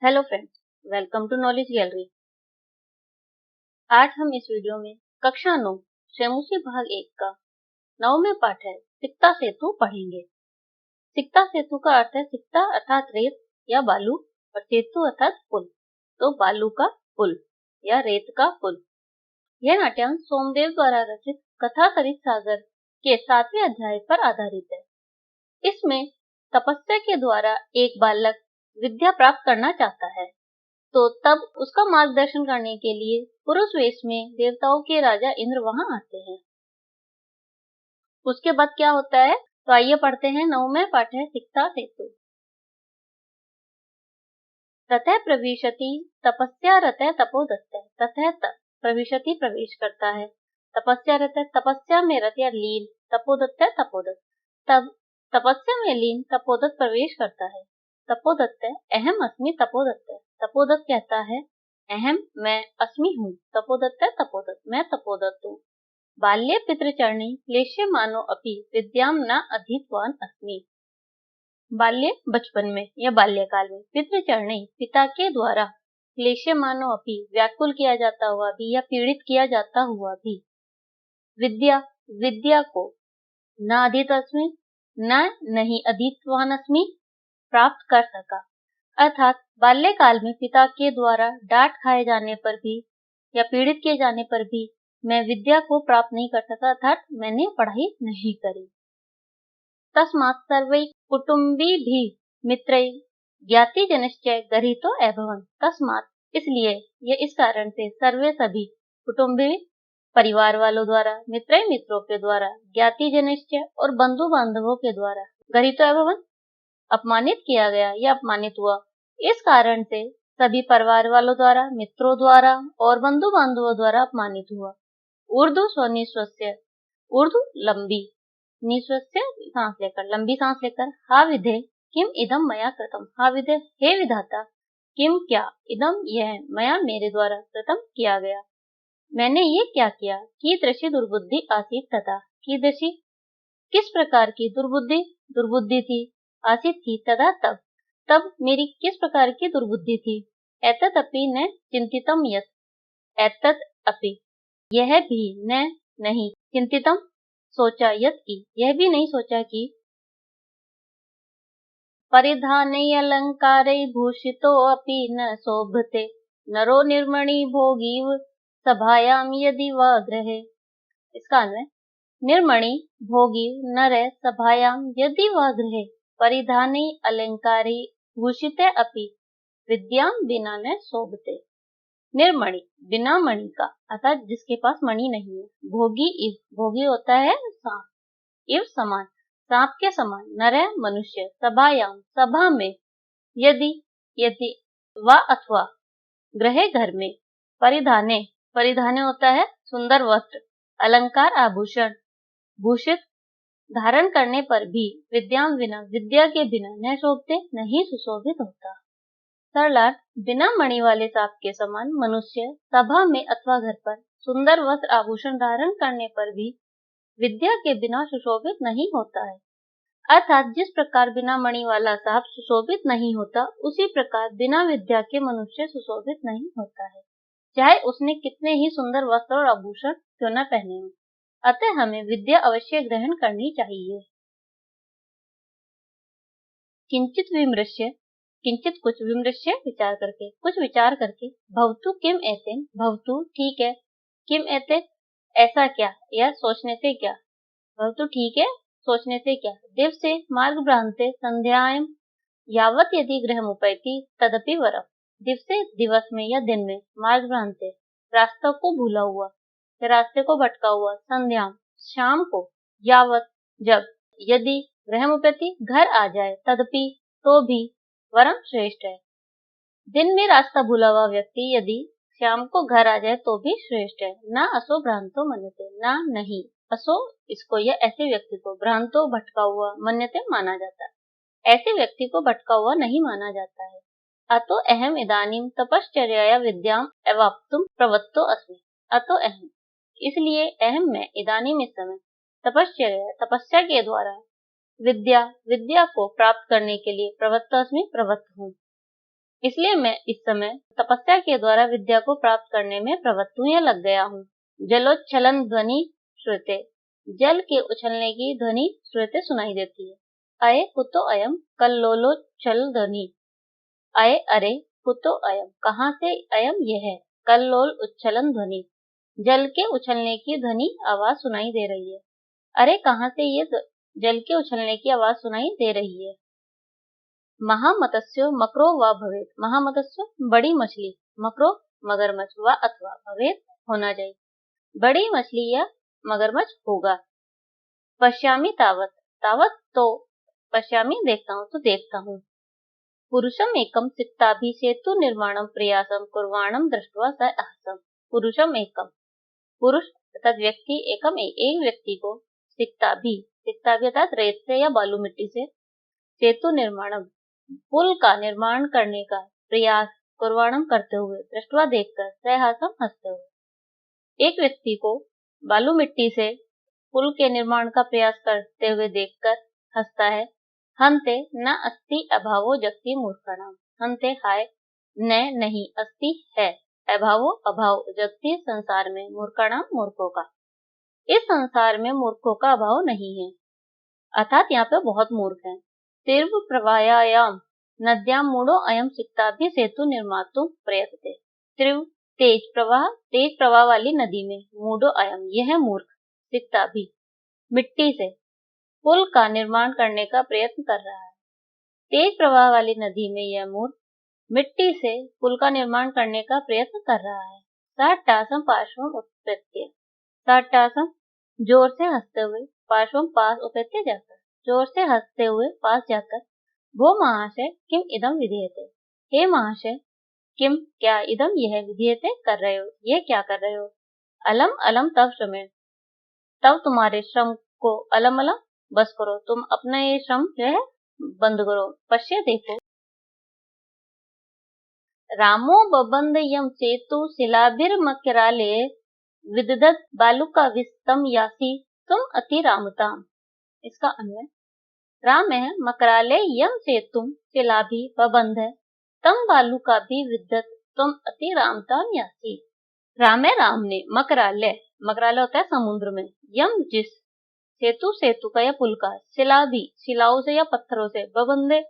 Hello friends, welcome to knowledge gallery. आज हम इस वीडियो में कक्षा 9 शेमुसी भाग 1 का 9वां पाठ है सिक्ता सेतु पढ़ेंगे। सिक्ता सेतु का अर्थ है सिक्ता अर्थात रेत या बालू और सेतु अर्थात पुल। तो बालू का पुल या रेत का पुल। यह नाट्यांश सोमदेव द्वारा रचित कथा सरित सागर के 7वें अध्याय पर आधारित है। इसमें तपस्या के द्वारा एक बालक विद्या प्राप्त करना चाहता है, तो तब उसका मार्गदर्शन करने के लिए पुरुष वेश में देवताओं के राजा इंद्र वहां आते हैं। उसके बाद क्या होता है, तो आइए पढ़ते हैं। 9वां पाठ है सिक्ता सेतु। ततः प्रविशति तपस्या रतः तपोदत्तः। ततः प्रविशति प्रवेश करता है, तपस्या रतः तपस्या में रत या लीन, तपोदत्तः तपोदत्त तब तपस्या में लीन तपोदत्त प्रवेश करता है। तपोदत्त अहम अस्मि तपोदत्त। तपोदत्त कहता है अहम मैं अस्मि हूँ, तपोदत्त तपोदत्त मैं तपोदत्त हूँ। बाल्ये पितृचरणे क्लेश्यमानो अपि विद्याम न अधीतवान अस्मि। बाल्य बचपन में या बाल्यकाल में पितृचरणे पिता के द्वारा क्लेश्यमानो अपि व्याकुल किया जाता हुआ भी या पीड़ित किया जाता हुआ भी विद्या को न अधीत अस्मि नहीं अधीतवान अस्मि प्राप्त कर सका। अर्थात बाल्यकाल में पिता के द्वारा डांट खाए जाने पर भी या पीड़ित किए जाने पर भी मैं विद्या को प्राप्त नहीं कर सका, अर्थात मैंने पढ़ाई नहीं करी। तस्मात् सर्वै कुटुंबी भी मित्रै ज्ञाति जनश्च गृहीतो अभवन्। तस्मात् इसलिए या इस कारण से सर्वे सभी कुटुंबी परिवार वालों द्वारा, मित्रों के द्वारा, ज्ञाति जनश्च और बंधु बांधवों के द्वारा गृहीतो अभवन् अपमानित किया गया या अपमानित हुआ। इस कारण से सभी परिवार वालों द्वारा, मित्रों द्वारा और बंधु बांधवों द्वारा अपमानित हुआ। उर्दू स्वनिश्वस्य, उर्दू लंबी, निश्वस्य सांस लेकर, लंबी सांस लेकर, हा विधे किम इदम मया कृतम। हा विधे हे विधाता, किम क्या, इदम यह, मया मेरे द्वारा, कृतम किया गया, मैंने ये क्या किया। कीदृशी दुर्बुद्धि आसीत तथा, कीदृशी किस प्रकार की, दुर्बुद्धि थी, आसित थी, तथा तब मेरी किस प्रकार की दुर्बुद्धि थी। एतत् अपि न चिंतितम यत्, एतत् अपि यह भी, न नहीं, चिंतितम सोचा, यत् की यह भी नहीं सोचा कि परिधानै अलंकारै भूषितो अपि न शोभते नरो निर्मणि भोगीव सभायाम यदि वा गृहे। इसका अन्वय निर्मणि भोगी नर सभायाम यदि वा गृहे परिधाने अलंकारे भूषिते अपि विद्याम बिना न शोभते। निर्मणि बिना मणि का, अर्थात जिसके पास मणि नहीं है। भोगी इव, भोगी होता है सांप, इव समान, सांप के समान, नर मनुष्य, सभायाम सभा में, यदि वा अथवा, गृहे घर में, परिधाने होता है सुंदर वस्त्र, अलंकार आभूषण, भूषित धारण करने पर भी, विद्याम बिना, विद्या के बिना, न शोभते नहीं सुशोभित होता। सरलार्थ बिना मणि वाले सांप के समान मनुष्य सभा में अथवा घर पर सुंदर वस्त्र आभूषण धारण करने पर भी विद्या के बिना सुशोभित नहीं होता है। अर्थात जिस प्रकार बिना मणि वाला सांप सुशोभित नहीं होता, उसी प्रकार बिना विद्या के मनुष्य सुशोभित नहीं होता है, चाहे उसने कितने ही सुंदर वस्त्र और आभूषण क्यों न पहने हो। अतः हमें विद्या अवश्य ग्रहण करनी चाहिए। किंचित विमृश्य, किंचित कुछ, विमृश्य कुछ विचार करके, भवतु किम एतेन, भवतु ठीक है, किम एते ऐसा क्या, या सोचने से क्या, भवतु ठीक है सोचने से क्या, दिवसे मार्ग भ्रांते संध्यायां यावत यदि गृहमुपैति तदपि वरम। दिवसे दिवस में या दिन में, मार्ग भ्रांते रास्ता को भूला हुआ या रास्ते को भटका हुआ, संध्या शाम को, यावत जब, यदि गृहमुपैति घर आ जाए, तदपि तो भी, वरम श्रेष्ठ है। दिन में रास्ता भूला हुआ व्यक्ति यदि शाम को घर आ जाए तो भी श्रेष्ठ है। ना असो भ्रांतो मन्यते, ना नहीं, असो इसको या ऐसे व्यक्ति को, भ्रांतो भटका हुआ, मन्यते माना जाता है, ऐसे व्यक्ति को भटका हुआ नहीं माना जाता है। अतो अहम इदानीम तपश्चर्या विद्याम अवाप्तुम प्रवत्तो अस्मि। अतो अहम इसलिए, अहम मैं, इदानीम इस समय, तपश्चर्या तपस्या के द्वारा, विद्या को प्राप्त करने के लिए, प्रवत्तो अस्मि प्रवत्त हूँ। इसलिए मैं इस समय तपस्या के द्वारा विद्या को प्राप्त करने में प्रवृत्त हूँ या लग गया हूँ। जलोच्छलन ध्वनि श्रुते, जल के उछलने की ध्वनि श्रुते सुनाई देती है। अये कुतो अयम कल्लोलोच्छल ध्वनि, अये अरे कुतो अयम, कहाँ से अयम यह है, कल्लोल उच्छलन ध्वनि, जल के उछलने की ध्वनि आवाज सुनाई दे रही है। अरे कहाँ से ये जल के उछलने की आवाज सुनाई दे रही है। महामत्स्यो मकरो व भवेत, महामत्स्य बड़ी मछली, मकरो मगरमच्छ, व अथवा भवेत होना चाहिए, बड़ी मछली या मगरमच्छ होगा। पश्यामि तावत, तावत तो पश्यामि देखता हूँ तो देखता हूँ। पुरुषम एकम सिक्ताभि सेतु निर्माणम प्रयासम कुर्वाणम दृष्ट्वा स अहसम, पुरुषम एकम, पुरुष अर्थात व्यक्ति, एकम एक व्यक्ति को, सिक्ताभि, सिक्ताभि अर्थात रेत से या बालू मिट्टी से, सेतु निर्माणम पुल का निर्माण करने का प्रयास, कुर्वाणम करते हुए, दृष्टवा देखकर, सहसम हंसते हुए। एक व्यक्ति को बालू मिट्टी से पुल के निर्माण का प्रयास करते हुए देखकर हंसता है। हंते न अस्ति अभावो जगति मूर्खाणाम, हंते हाय, न नहीं, अस्ति है, अभावो अभाव, जगति संसार में, मूर्खाणाम मूर्खों का, इस संसार में मूर्खों का अभाव नहीं है, अर्थात यहाँ पे बहुत मूर्ख हैं। तीव्र प्रवायायाम नद्यां मूढ़ो अयम सिक्ताभि सेतु निर्मातुम प्रयतते, तीव्र तेज प्रवाह वाली नदी में, मूढ़ो अयम यह मूर्ख, सिक्ताभि मिट्टी से पुल का निर्माण करने का प्रयत्न कर रहा है। तेज प्रवाह वाली नदी में यह मूर्ख मिट्टी से पुल का निर्माण करने का प्रयत्न कर रहा है। साट्टासम पार्श्वम उत्पत्ति, साट्टासम जोर से हंसते हुए, पार्श्वम पास, उपत्य जाकर, जोर से हंसते हुए पास जाकर, भो महाशय किम इदम विधीयते, हे महाशय किम क्या, इदम यह, विधीयते कर रहे हो, ये क्या कर रहे हो। अलम अलम तव श्रमेण, तब तुम्हारे श्रम को, अलम अलम बस करो, तुम अपना ये श्रम जो है बंद करो। पश्य देखो, रामो बबंद यम सेतु शिलाभिर्मकराले विदधत बालुका विस्तम यासी तुम अति रामताम, इसका अन्वय, राम है मकराले यम सेतुम शिलाभि बबंध है, तम बालुका भी विद्यत तुम अति रामताम यासी। राम है, राम ने, मकराले, मकराले होता है समुद्र में, यम जिस, सेतु सेतु का या पुल का, शिला भी शिलाओं से या पत्थरों से, बबंधे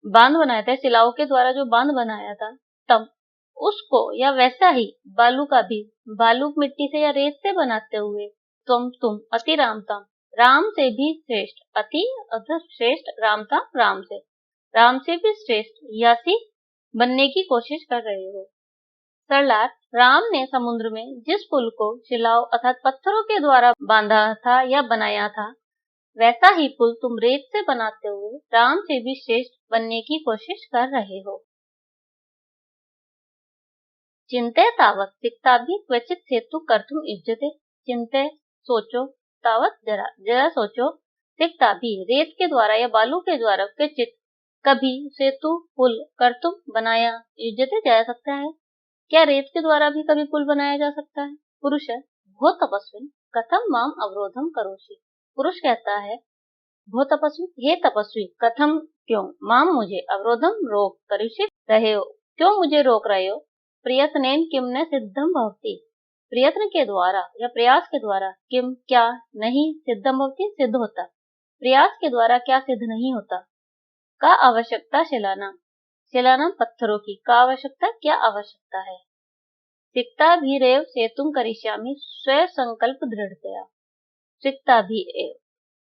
बांध बनाया था, शिलाओं के द्वारा जो बांध बनाया था, तब उसको या वैसा ही बालू का भी, बालू मिट्टी से या रेत से बनाते हुए, तुम अति रामताम, राम से भी श्रेष्ठ, अति अर्थात श्रेष्ठ, रामताम राम से भी श्रेष्ठ, यासी बनने की कोशिश कर रहे हो। सरलार, राम ने समुद्र में जिस पुल को शिलाओं अर्थात पत्थरों के द्वारा बांधा था या बनाया था, वैसा ही पुल तुम रेत से बनाते हुए राम से भी श्रेष्ठ बनने की कोशिश कर रहे हो। चिंते तावत सिक्ताभि क्वचित सेतु कर्तुम युज्यते, चिंते सोचो, तावत जरा सोचो, सिक्ताभि रेत के द्वारा या बालू के द्वारा, क्वचित कभी, सेतु पुल कर्तुम बनाया, युज्यते जाया सकता है, क्या रेत के द्वारा भी कभी पुल बनाया जा सकता है। पुरुष है, भो तपस्विन कथम माम अवरोधम करोषि, पुरुष कहता है, भो तपस्वी, हे तपस्वी, कथम क्यों, माम मुझे, अवरोधम रोक, करोषि रहे हो, क्यों मुझे रोक रहे हो। प्रयत्नेन किम न सिद्धम भवति, प्रयत्न के द्वारा या प्रयास के द्वारा, किम क्या, नहीं, सिद्धम भवति सिद्ध होता, प्रयास के द्वारा क्या सिद्ध नहीं होता। का आवश्यकता शिलानाम पत्थरों की, का आवश्यकता क्या आवश्यकता है। सिक्ताभिरेव सेतुम करिष्यामि स्वयं संकल्प दृढ़तया, सिक्ताभिरेव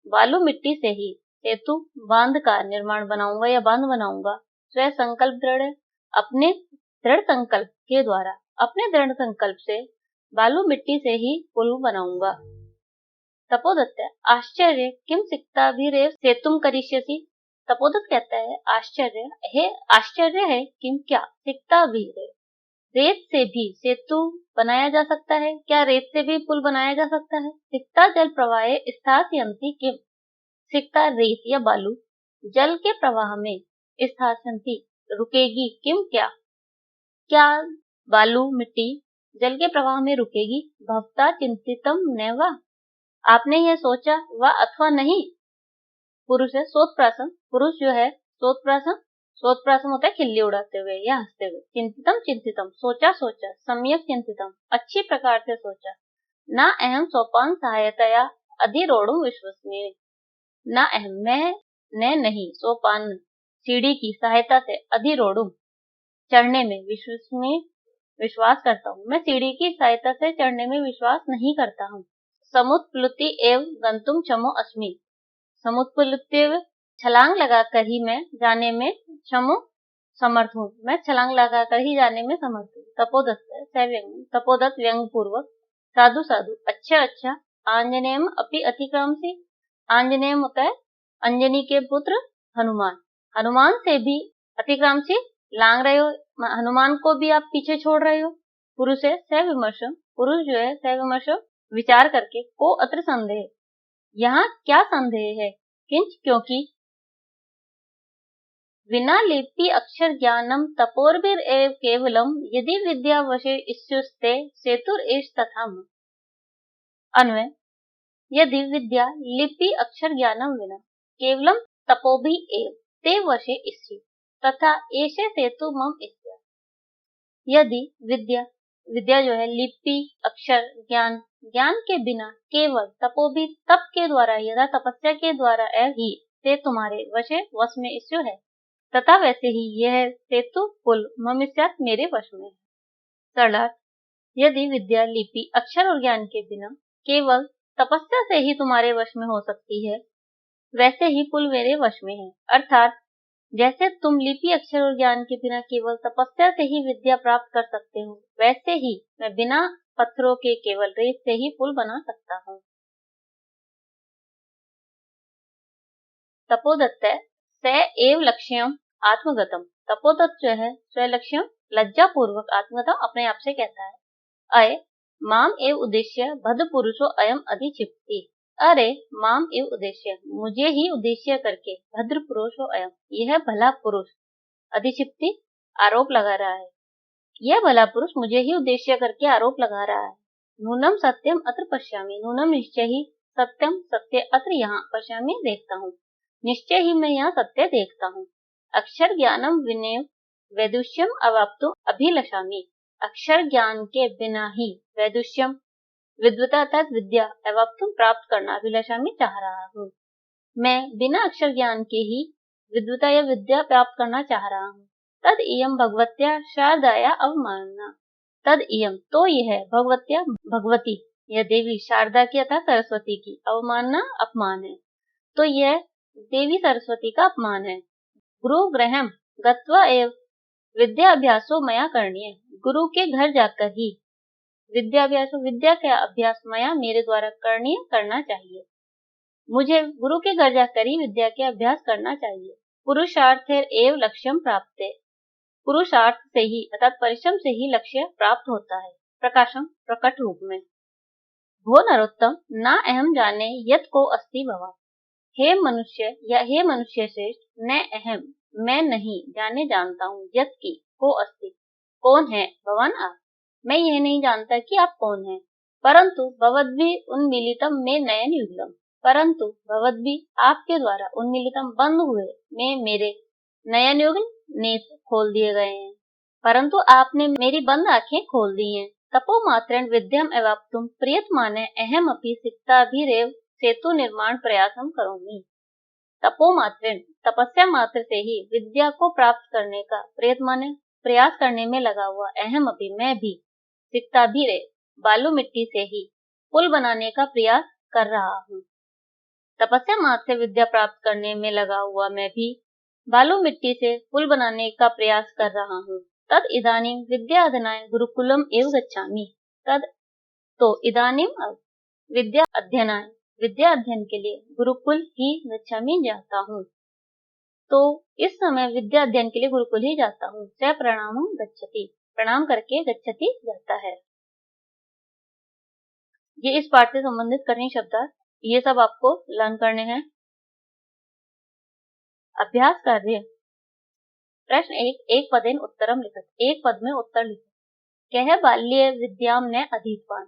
बालू मिट्टी से ही सेतु बांध का निर्माण बनाऊंगा या बांध बनाऊंगा, स्वयं संकल्प दृढ़ है, अपने दृढ़ संकल्प के द्वारा, अपने दृढ़ संकल्प से बालू मिट्टी से ही पुल बनाऊंगा। तपोदत्त, आश्चर्य किम सिक्ताभिरेव सेतुम करिष्यसि, तपोदत्त कहता है, आश्चर्य है किम क्या, सिक्ताभिरेव रेत से भी सेतु बनाया जा सकता है, क्या रेत से भी पुल बनाया जा सकता है। सिक्ता जल प्रवाहे स्थास्यन्ति किम, सिक्ता रेत या बालू जल के प्रवाह में स्थास्यन्ति रुकेगी, किम क्या बालू मिट्टी जल के प्रवाह में रुकेगी। भवता चिंतितम नैवा, आपने यह सोचा, व अथवा नहीं। पुरुष है, सोत्प्रासम, पुरुष जो है सोत्प्रासम सोत्प्रासम होता है खिल्ली उड़ाते हुए या हंसते हुए। चिंतितम चिंतितम, सोचा सोचा। सम्यक चिंतितम, अच्छी प्रकार से सोचा। ना अहम सोपान सहायतया अधिरोढ़ विश्वसनीय। ना अहम, मैं नहीं, सोपान सीढ़ी की सहायता से अधिरोढ़ चढ़ने में विश्वसनीय विश्वास करता हूँ। मैं सीढ़ी की सहायता से चढ़ने में विश्वास नहीं करता हूँ। समुत्प्लुति एव गंतुम क्षमो अस्मि। समुत्प्लुति छलांग लगाकर ही मैं जाने में क्षमो समर्थ हूँ। मैं छलांग लगाकर ही जाने में समर्थ हूँ। तपोदत्त सव्यंग, तपोदत्त व्यंग पूर्वक। साधु साधु, अच्छा अच्छा। आंजनेयम अपि अतिक्रामसि। आंजनेयम होता है अंजनी के पुत्र हनुमान। हनुमान से भी अतिक्रामसि, लांग रहे हो, हनुमान को भी आप पीछे छोड़ रहे हो। पुरुष है सविमर्शम, पुरुष जो है सविमर्श विचार करके। को अत्र संदेह, यहाँ क्या संदेह है। किंच, क्योंकि। विना लिपि अक्षर ज्ञानम तपोर्भिर एव केवलम यदि विद्या वशे इस्युस्ते सेतुर एष तथा। अन्वय, यदि विद्या लिपि अक्षर ज्ञानम विना केवलम तपोभि एव ते वशे इस्यु तथा एषे सेतु मम इत्या। यदि विद्या जो है लिपि अक्षर ज्ञान के बिना केवल तपोभि तप के द्वारा या तपस्या के द्वारा ही से तुम्हारे वश में इस्यु है तथा वैसे ही यह सेतु पुल ममिष्यात मेरे वश में है। सरलार्थ, यदि विद्या लिपि अक्षर और ज्ञान के बिना केवल तपस्या से ही तुम्हारे वश में हो सकती है, वैसे ही पुल मेरे वश में है। अर्थात जैसे तुम लिपि अक्षर और ज्ञान के बिना केवल तपस्या से ही विद्या प्राप्त कर सकते हो, वैसे ही मैं बिना पत्थरों के केवल रेत से ही पुल बना सकता हूँ। तपोदत्त स एव लक्ष्यम आत्मगतम। तपोदत्त जो है स्वलक्ष्यम लज्जा पूर्वक आत्मगतम अपने आप से कहता है। अय माम एव उद्देश्य भद्र पुरुषो अयम अधिक्षिप्ति। अरे माम एव उद्देश्य, मुझे ही उद्देश्य करके भद्र पुरुषो अयम, यह भला पुरुष। अधिक्षिप्ति आरोप लगा रहा है। यह भला पुरुष मुझे ही उद्देश्य करके आरोप लगा रहा है। नूनम सत्यम अत्र पश्यामि। नूनम निश्चय ही सत्यम, सत्य अत्र यहाँ पश्यामि देखता हूँ। निश्चय ही मैं यहाँ सत्य देखता हूँ। अक्षर ज्ञानम विनय वैदुष्यम अवाप्तुम अभिलषामि। अक्षर ज्ञान के बिना ही वैदुष्यम विद्वता अर्थात विद्या अवाप्तुम प्राप्त करना अभिलषामि चाह रहा हूँ। मैं बिना अक्षर ज्ञान के ही विद्वता या विद्या प्राप्त करना चाह रहा हूँ। तद इयम भगवत्या शारदाया अवमानना। तद इयम तो यह भगवत्या भगवती यह देवी शारदा की अर्थात सरस्वती की अवमानना अपमान है। तो यह देवी सरस्वती का अपमान है। गुरु गृहम गत्वा एव विद्या अभ्यासो मया करणीय। गुरु के घर जाकर ही विद्या का अभ्यास मया मेरे द्वारा करणीय करना चाहिए। मुझे गुरु के घर जाकर ही विद्या के अभ्यास करना चाहिए। पुरुषार्थ एव लक्ष्यम प्राप्ते। पुरुषार्थ से ही अर्थात परिश्रम से ही लक्ष्य प्राप्त होता है। प्रकाशम प्रकट रूप में। भो नरोत्तम ना अहम जाने यत को अस्ति भवा। हे मनुष्य या हे मनुष्य श्रेष्ठ, न अहम मैं नहीं जाने जानता हूँ, यत की को अस्ति कौन है, भवान आप, मैं यह नहीं जानता कि आप कौन हैं। परंतु भवद्भि उन्मीलितम में नयन युगलम। परंतु भवद्भि आपके द्वारा उन्मीलितम बंद हुए में मेरे नयन युगल नेत्र खोल दिए गए हैं। परंतु आपने मेरी बंद आंखें खोल दी हैं। तपो मात्रेण विद्यम एवाप्तुम प्रयत्माने अहम अपि सिक्ताभिरेव सेतु निर्माण प्रयासम करोमि। तपो मात्रेण तपस्या मात्र से ही विद्या को प्राप्त करने का प्रयास करने में लगा हुआ अहम अपि मैं भी सिक्ताभिरेव बालू मिट्टी से ही पुल बनाने का प्रयास कर रहा हूँ। तपस्या मात्र से विद्या प्राप्त करने में लगा हुआ मैं भी बालू मिट्टी से पुल बनाने का प्रयास कर रहा हूँ। तद इदानीम विद्या अध्ययनाय गुरुकुलम एव गच्छामि। तद तो इदानीम अब विद्या अध्ययन के लिए गुरुकुल ही गच्छामि जाता हूँ। तो इस समय विद्या अध्ययन के लिए गुरुकुल ही जाता हूँ। स प्रणामं गच्छति, प्रणाम करके गच्छति जाता है। ये इस पाठ से संबंधित कठिन शब्दार्थ ये सब आपको लर्न करने हैं। अभ्यास कार्य प्रश्न एक पदेन उत्तरम लिखत। एक पद में उत्तर लिखो। कह बाल्ये विद्याम न अधीतवान।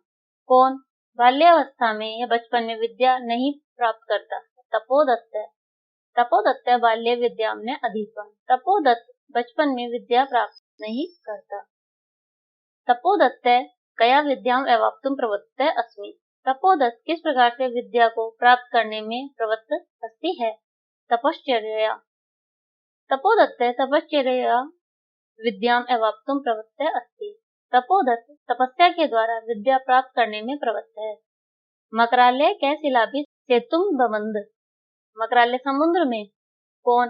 कौन बाल्यावस्था में या बचपन में विद्या नहीं प्राप्त करता। तपोदत्त तपोदत्त बाल्ये विद्याम ने अधीतवान्। तपोदत्त बचपन में विद्या प्राप्त नहीं करता। तपोदत्त कया विद्याम एवाप्तुं प्रवृत्त अस्मि। तपोदत्त किस प्रकार से विद्या को प्राप्त करने में प्रवृत्त अस्ति है। तपश्चर्या। तपोदत्त तपश्चर्या विद्याम एवाप्तुं प्रवृत्त अस्ति। तपोदत्त तपस्या के द्वारा विद्या प्राप्त करने में प्रवृत्त है। मकरालय कै शिलाभि सेतुं बबन्ध। मकरालय समुद्र में कौन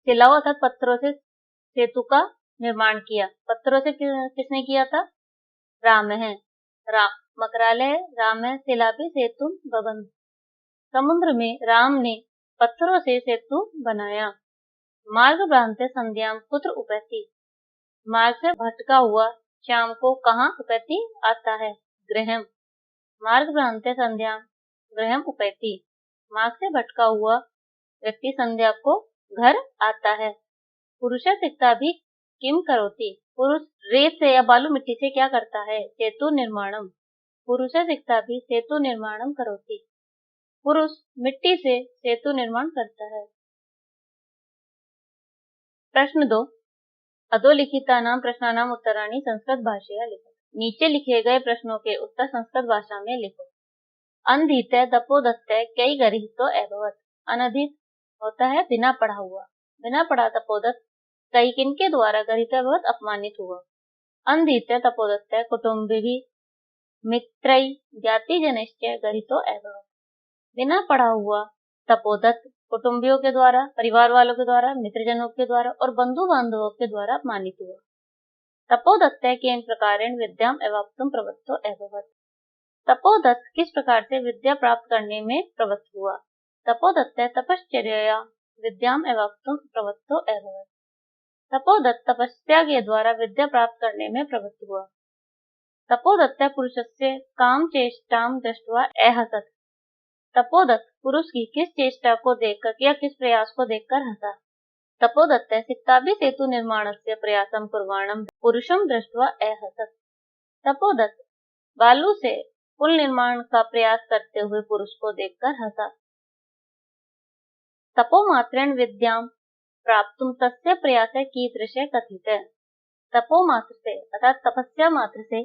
शिलाओं अर्थात पत्थरों से सेतु का निर्माण किया। पत्थरों से किसने किया था। राम है। राम मकरालय राम है शिलाभि सेतु बबन्ध। समुद्र में राम ने पत्थरों से सेतु बनाया। मार्ग भ्रांते संध्याम कुत्र उपैति। मार्ग से भटका हुआ शाम को कहाँ उपैति आता है। गृहम। मार्ग भ्रांते संध्याम गृहम उपैति। मार्ग से भटका हुआ व्यक्ति संध्या को घर आता है। पुरुष सिक्ता भी किम करोति। पुरुष रेत से या बालू मिट्टी से क्या करता है। सेतु निर्माणम। पुरुष सिक्ता भी सेतु निर्माणम करोति। पुरुष मिट्टी से सेतु निर्माण करता है। प्रश्न 2 अधोलिखितानां प्रश्नानां उत्तराणि संस्कृत भाषया लिखो। नीचे लिखे गए प्रश्नों के उत्तर संस्कृत भाषा में लिखो। अनधीत तपोदत्त कई गरिहितो अभवत्। अनधित होता है बिना पढ़ा हुआ। बिना पढ़ा तपोदत्त कई किनके द्वारा गरिहित अभवत् अपमानित हुआ। अनधीत तपोदत्त कुटुम्बिभिः मित्रैः ज्ञातिजनैश्च गरिहितो अभवत्। बिना पढ़ा हुआ तपोदत्त कुटुंबियों के द्वारा, परिवार वालों के द्वारा, मित्रजनों के द्वारा और बंधु बांधवों के द्वारा अपमानित हुआ। तपोदत्त केन प्रकारेण विद्याम एवाप्तुं प्रवृत्तो अभवत्। तपोदत्त किस प्रकार से विद्या प्राप्त करने में प्रवृत्त हुआ। तपोदत्त तपश्चर्यया विद्याम एवाप्तुं प्रवृत्तो अभवत्। तपोदत्त तपस्या के द्वारा विद्या प्राप्त करने में प्रवृत्त हुआ। तपोदत्त पुरुषस्य काम चेष्टां दृष्ट्वा अहसत्। तपोदत्त पुरुष की किस चेष्टा को देखकर या किस प्रयास को देखकर हंसा। तपोदत्त सिक्ताभि सेतु निर्माणस्य प्रयासं कुर्वाणं पुरुषं दृष्ट्वा अहसत्। तपोदत्त बालू से पुल निर्माण का प्रयास करते हुए पुरुष को देखकर हंसा। तपोमात्रेण विद्यां प्राप्तुं तस्य प्रयासः कीदृशः कथितः। तपोमात्र से अर्थात तपस्या मात्र से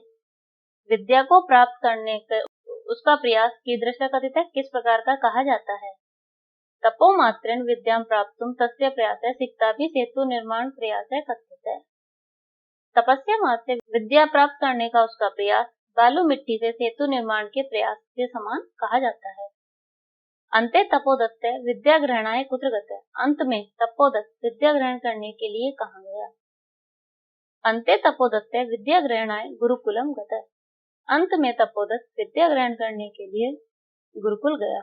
विद्या को प्राप्त करने का उसका प्रयास कीदृशः कथितः किस प्रकार का कहा जाता है। तपोमात्रेण विद्यां प्राप्तुं तस्य प्रयासः सिक्ताभि सेतु निर्माण प्रयासः कथितः। तपस्या मात्र से विद्या प्राप्त करने का उसका प्रयास बालू मिट्टी से सेतु निर्माण के प्रयास के समान कहा जाता है। अंते तपोदत्त विद्या ग्रहणाय कुत्र गतः। अंत में तपोदत्त विद्या ग्रहण करने के लिए कहाँ गया। अंते तपोदत्त विद्या ग्रहणाय गुरुकुलम गतः। अंत में तपोदत्त विद्या ग्रहण करने के लिए गुरुकुल गया।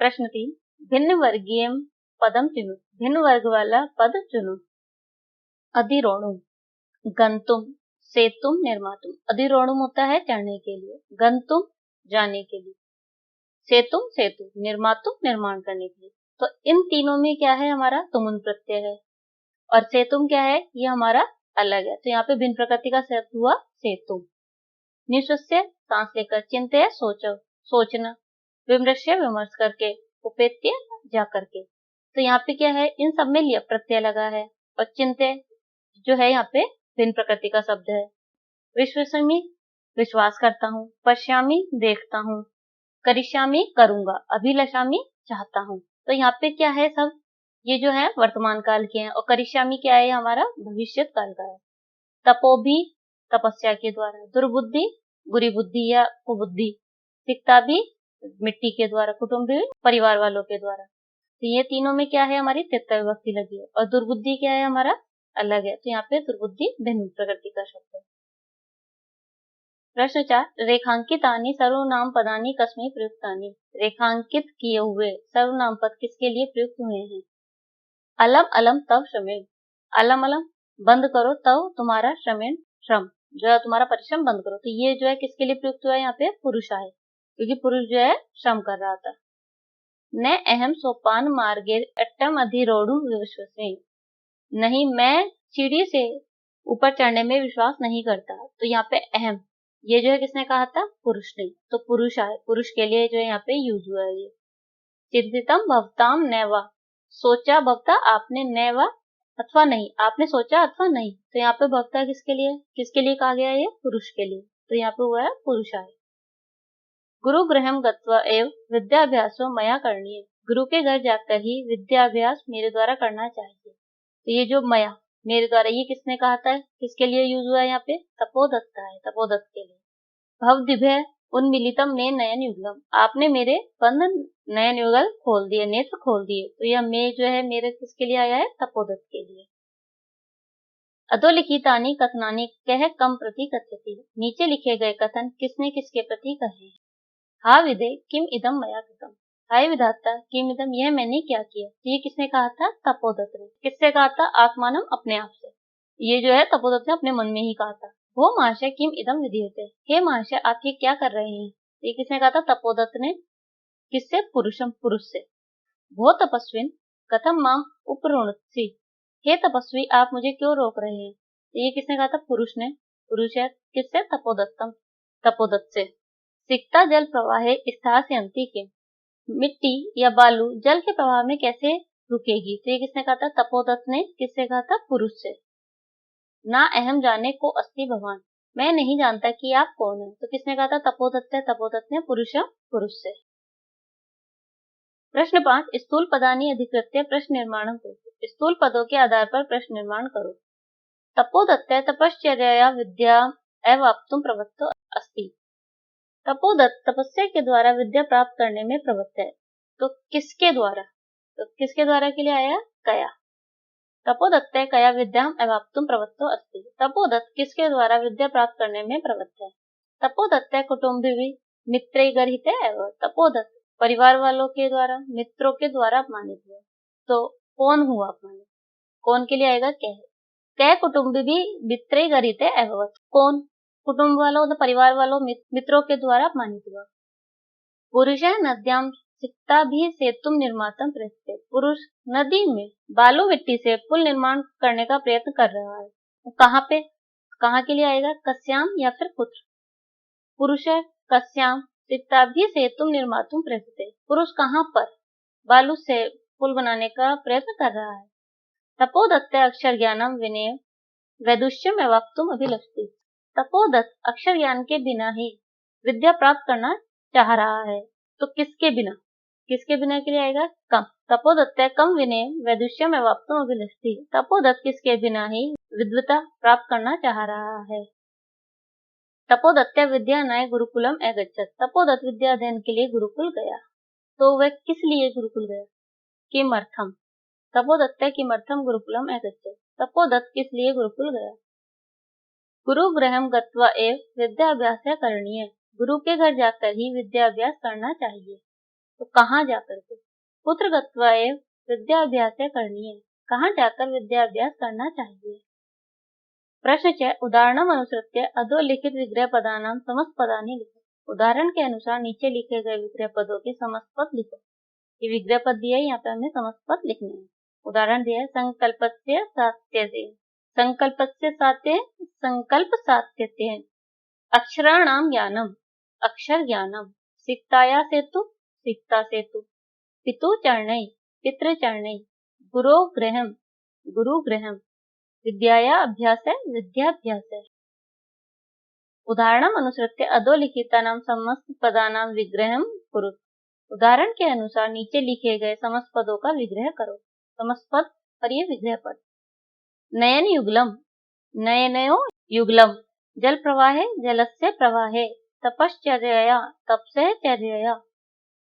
प्रश्न 3 भिन्न वर्गीय पदम चुनो। भिन्न वर्ग वाला पद चुनो। अधिरोहणुम गंतुम सेतुम निर्मातुम। अधिरोहणुम होता है चढ़ने के लिए, गंतुम जाने के लिए, सेतुम सेतु, निर्मातुम निर्माण करने के लिए। तो इन तीनों में क्या है हमारा तुमुन प्रत्यय है और सेतुम क्या है ये हमारा अलग है। तो यहाँ पे भिन्न प्रकृति का शब्द हुआ सेतुम। निश्चय सांस लेकर, चिंत्य सोचो सोचना, विमर्श्य विमर्श करके, उपेत्य जा करके। तो यहाँ पे क्या है इन सब में लिय प्रत्यय लगा है और चिंत्य जो है यहाँ पे भिन्न प्रकृति का शब्द है। विश्वसमी विश्वास करता हूँ, पश्यामी देखता हूँ, करिष्यामी करूंगा, अभिलषामी चाहता हूँ। तो यहाँ पे क्या है सब ये जो है वर्तमान काल के हैं और करिष्यामी क्या है हमारा भविष्य काल का है। तपोभी तपस्या के द्वारा, दुर्बुद्धि बुरी बुद्धि या कुबुद्धि, सिक्ता भी मिट्टी के द्वारा, कुटुंबी परिवार वालों के द्वारा। तो ये तीनों में क्या है हमारी तृतीया विभक्ति लगी है और दुर्बुद्धि क्या है हमारा अलग है। तो यहाँ पे दुर्बुद्धि भिन्न प्रकृति का शब्द है। प्रश्न 4 रेखांकितानि सर्वनाम पदानि कस्मै प्रयुक्तानि। रेखांकित किए हुए सर्वनाम पद किसके लिए प्रयुक्त हुए हैं। अलम अलम तव श्रमेण। अलम अलम बंद करो तव तुम्हारा श्रमेण श्रम जो है तुम्हारा परिश्रम बंद करो। तो ये जो है किसके लिए प्रयुक्त हुआ है यहाँ पे पुरुष है क्योंकि पुरुष जो है श्रम कर रहा था। न अहम सोपान मार्गे अट्टम अधिरोढ़ विश्वसे। नहीं मैं सीढ़ी से ऊपर चढ़ने में विश्वास नहीं करता। तो यहाँ पे अहम ये जो है किसने कहा था पुरुष ने। तो पुरुष है, पुरुष के लिए जो है यहाँ पे यूज हुआ है ये। चिंतितम भवताम नैवा, सोचा भवता आपने, नैवा अथवा नहीं, आपने सोचा अथवा नहीं। तो यहाँ पे भवता किसके लिए कहा गया है? ये पुरुष के लिए, तो यहाँ पे हुआ है पुरुषाय। गुरु गृहम गत्वा एव विद्याभ्यासो मया करणीय, गुरु के घर जाकर ही विद्याभ्यास मेरे द्वारा करना चाहिए। तो ये जो मया, मेरे द्वारा, ये किसने कहा था? किसके लिए यूज हुआ है यहाँ पे? तपोदत्ता है, तपोदत्त के लिए। भवदिभ्य उन्मिलितम ने नयन युगलम, आपने मेरे बंद नयन युगल खोल दिए, नेत्र खोल दिए। तो यह मे जो है मेरे किसके लिए आया है? तपोदत्त के लिए। अधोलिखितानि कथनानि कह कम प्रति कथ्यति, नीचे लिखे गए कथन किसने किसके प्रति कहे? हा विदे किम इदम मया कृतम, हाय विधाता किम इदम, यह मैंने क्या किया। तो ये किसने कहा था? तपोदत्त ने। किससे कहा था? आत्मानम, अपने आप से। ये जो है तपोदत्त ने अपने मन में ही कहा था। वो महाशय किम इदम विधीयते, हे महाशय आप ये क्या कर रहे हैं? ये किसने कहा था? तपोदत्त ने। किससे? पुरुषम, पुरुष से। वो तपस्विन कथम माम उपरुणसी, हे तपस्वी आप मुझे क्यों रोक रहे हैं? ये किसने कहा था? पुरुष ने। पुरुष है किससे? तपोदत्तम, तपोदत्त से। सिक्ता जल प्रवाहे स्थास्यन्ति किम, मिट्टी या बालू जल के प्रवाह में कैसे रुकेगी? तो ये किसने कहा था? तपोदत्त ने। किससे कहा था? पुरुष से। ना अहम जाने को अस्ति भगवान, मैं नहीं जानता कि आप कौन है। तो किसने कहा था? तपोदत्त है, तपोदत्त ने। पुरुष से। प्रश्न 5, स्थूल पदानि अधिकृत्य प्रश्न निर्माण करो, स्थूल पदों के आधार पर प्रश्न निर्माण करो। तपोदत्त तपश्चर्या विद्या अवाप्तुम प्रवृत्तो अस्ति, तपोदत्त तपस्या के द्वारा विद्या प्राप्त करने में प्रवृत्त है। तो किसके द्वारा? तो किसके द्वारा के लिए आया? कया। तपोदत्त कया विद्याम अवाप्तुम प्रवृत्तो अस्ति, तपोदत्त किसके द्वारा विद्या प्राप्त करने में प्रवृत्त है? तपोदत्त कुटुम्बिभि मित्रैः गर्हिते एव, तपोदत्त परिवार वालों के द्वारा, मित्रों के द्वारा अपमानित हुआ। तो कौन हुआ अपमानित? कौन के लिए आएगा? कह कुटुम्बिभि मित्रैः गर्हिते एव, कौन? कुटुंब वालों, तो परिवार वालों, मित्रों के द्वारा अपमानित हुआ। पुरुषः नद्यां सिक्ता भी सेतुम निर्मातम प्रयत्न, पुरुष नदी में बालू मिट्टी से पुल निर्माण करने का प्रयत्न कर रहा है। तो कहाँ पे, कहाँ के लिए आएगा? कस्याम या फिर पुत्र। पुरुष कस्याम सिक्ता भी सेतुम निर्मातुम प्रयत्न, पुरुष कहाँ पर? बालू से पुल बनाने का प्रयत्न कर रहा है। तपोदत्त अक्षर ज्ञानम विनय वैदुष्यम एवाप्तुम अभिलषति, तपोदत्त अक्षर ज्ञान के बिना ही विद्या प्राप्त करना चाह रहा है। तो किसके बिना? किसके बिना के लिए आएगा? कम। तपोदत्त कम विनय वैदुष्यम एवाप्तुम अभिलषति, तपोदत्त किसके बिना ही विद्वता प्राप्त करना चाह रहा है। तपोदत्त विद्या नय गुरुकुलम अगच्छत, तपोदत्त विद्या अध्ययन के लिए गुरुकुल गया। तो वह किस लिए गुरुकुल गया? किमर्थम, तपोदत्त किमर्थम गुरुकुलम अगच्छत, तपोदत्त किस लिए गुरुकुल गया? गुरु गृहम गत्वा एव विद्याभ्यास करणीय, गुरु के घर जाकर ही विद्याभ्यास करना चाहिए। तो कहाँ जाकर के? पुत्र गत्वा एव विद्याभ्यास करणीय, कहाँ जाकर विद्याभ्यास करना चाहिए। प्रश्न 6, उदाहरणम अनुसृत्य अधोलिखित विग्रह पदानाम समस्त पदानि लिखो, उदाहरण के अनुसार नीचे लिखे गए विग्रह पदों के समस्त पद लिखो। ये विग्रह पद दिया है, यहाँ पे हमें समस्त पद लिखने हैं। उदाहरण दिया है संकल्पस्य सात्यते, संकल्पस्य सात्य, संकल्प सात्यते, अक्षराणाम ज्ञानम, अक्षर ज्ञानम, सिक्ताया सेतु, सिक्ता सेतु, पितु चरणै, पितृ चरणै, गुरो गृहम, गुरु गृहम, विद्याया अभ्यास है, विद्याभ्यास है। उदाहरणम अनुसृत्य अधोलिखितानां समस्त पदानां विग्रहम कुरु, उदाहरण के अनुसार नीचे लिखे गए समस्त पदों का विग्रह करो। समस्त पद और ये विग्रह पद। नयन युगलम, नयनयो युगलम, जल प्रवाहे जलस्य प्रवाहे, तपश्चर्यया तपस्य चर्यया,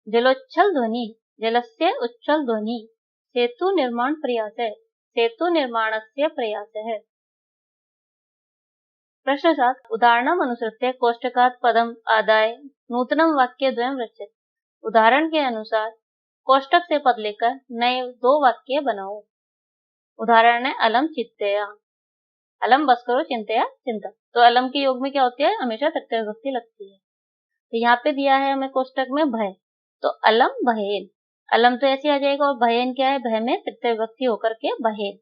जलोच्छल ध्वनि जलस्य उच्छल ध्वनि, सेतु निर्माण प्रयास है, सेतु निर्माणस्य प्रयास है। प्रश्न 7, उदाहरणम अनुसृत्य कोष्टकात् पदम आदाय नूतनम वाक्य द्वयम रचित, उदाहरण के अनुसार कोष्टक से पद लेकर नए 2 वाक्य बनाओ। उदाहरण है अलम चित्तया, अलम बस करो, चिंतया चिंता। तो अलम के योग में क्या होती है? हमेशा तृतीय विभक्ति लगती है। तो यहाँ पे दिया है हमें कोष्टक में भय, तो अलम भयेन, अलम तो ऐसे आ जाएगा, और भयेन क्या है? भय में तृतीय विभक्ति होकर के भयेन।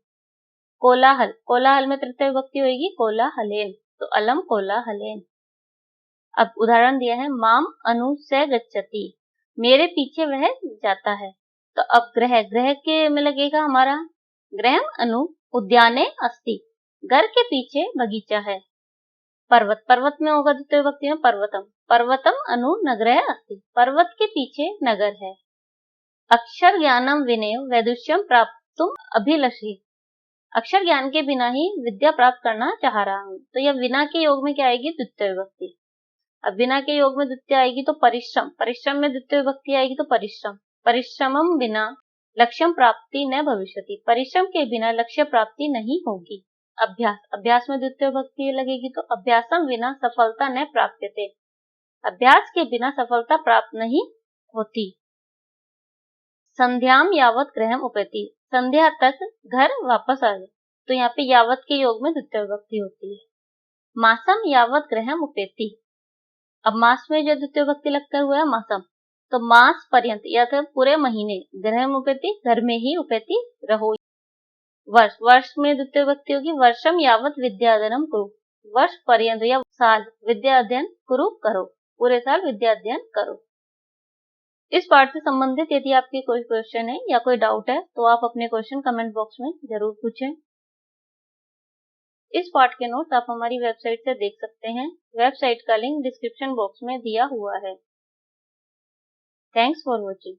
कोलाहल, कोलाहल में तृतीय विभक्ति होगी कोलाहलेन, तो अलम कोलाहलेन। अब उदाहरण दिया है माम अनु से गच्छति, मेरे पीछे वह जाता है। तो अब ग्रह, ग्रह के में लगेगा हमारा गृहम अनु उद्याने अस्ति, घर के पीछे बगीचा है। पर्वत, पर्वत में होगा द्वितीय विभक्ति में पर्वतम, पर्वतम अनु नगरः अस्ति, पर्वत के पीछे नगर है। अक्षर ज्ञानम विनय वैदुष्यम प्राप्तुम अभिलषि, अक्षर ज्ञान के बिना ही विद्या प्राप्त करना चाह रहा हूँ। तो यह बिना के योग में क्या आएगी? द्वितीय विभक्ति। अब बिना के योग में द्वितीय आएगी तो परिश्रम, परिश्रम में द्वितीय विभक्ति आएगी तो परिश्रम, परिश्रमम बिना लक्ष्यम प्राप्ति न भविष्यति, परिश्रम के बिना लक्ष्य प्राप्ति नहीं होगी। अभ्यास, अभ्यास में द्वितीय विभक्ति लगेगी तो अभ्यासम बिना सफलता न प्राप्यते, अभ्यास के बिना सफलता प्राप्त नहीं होती। संध्याम यावत गृहम उपैति, संध्या तक घर वापस आ जाए। तो यहाँ पे यावत के योग में द्वितीय विभक्ति होती है। मासम यावत गृहम उपैति, अब मास में जो द्वितीय विभक्ति लगता हुआ है मासम, तो मास पर्यंत या तो पूरे महीने, गृहम उपैति घर में ही उपैति रहो। वर्ष, वर्ष में द्वितीय विभक्ति होगी वर्षम यावत विद्याधनम कुरु, वर्ष पर्यंत या साल विद्या अध्ययन कुरु करो, पूरे साल विद्या अध्ययन करो। इस पाठ से संबंधित यदि आपके कोई क्वेश्चन है या कोई डाउट है तो आप अपने क्वेश्चन कमेंट बॉक्स में जरूर पूछें। इस पाठ के नोट्स आप हमारी वेबसाइट से देख सकते हैं। वेबसाइट का लिंक डिस्क्रिप्शन बॉक्स में दिया हुआ है। Thanks for watching.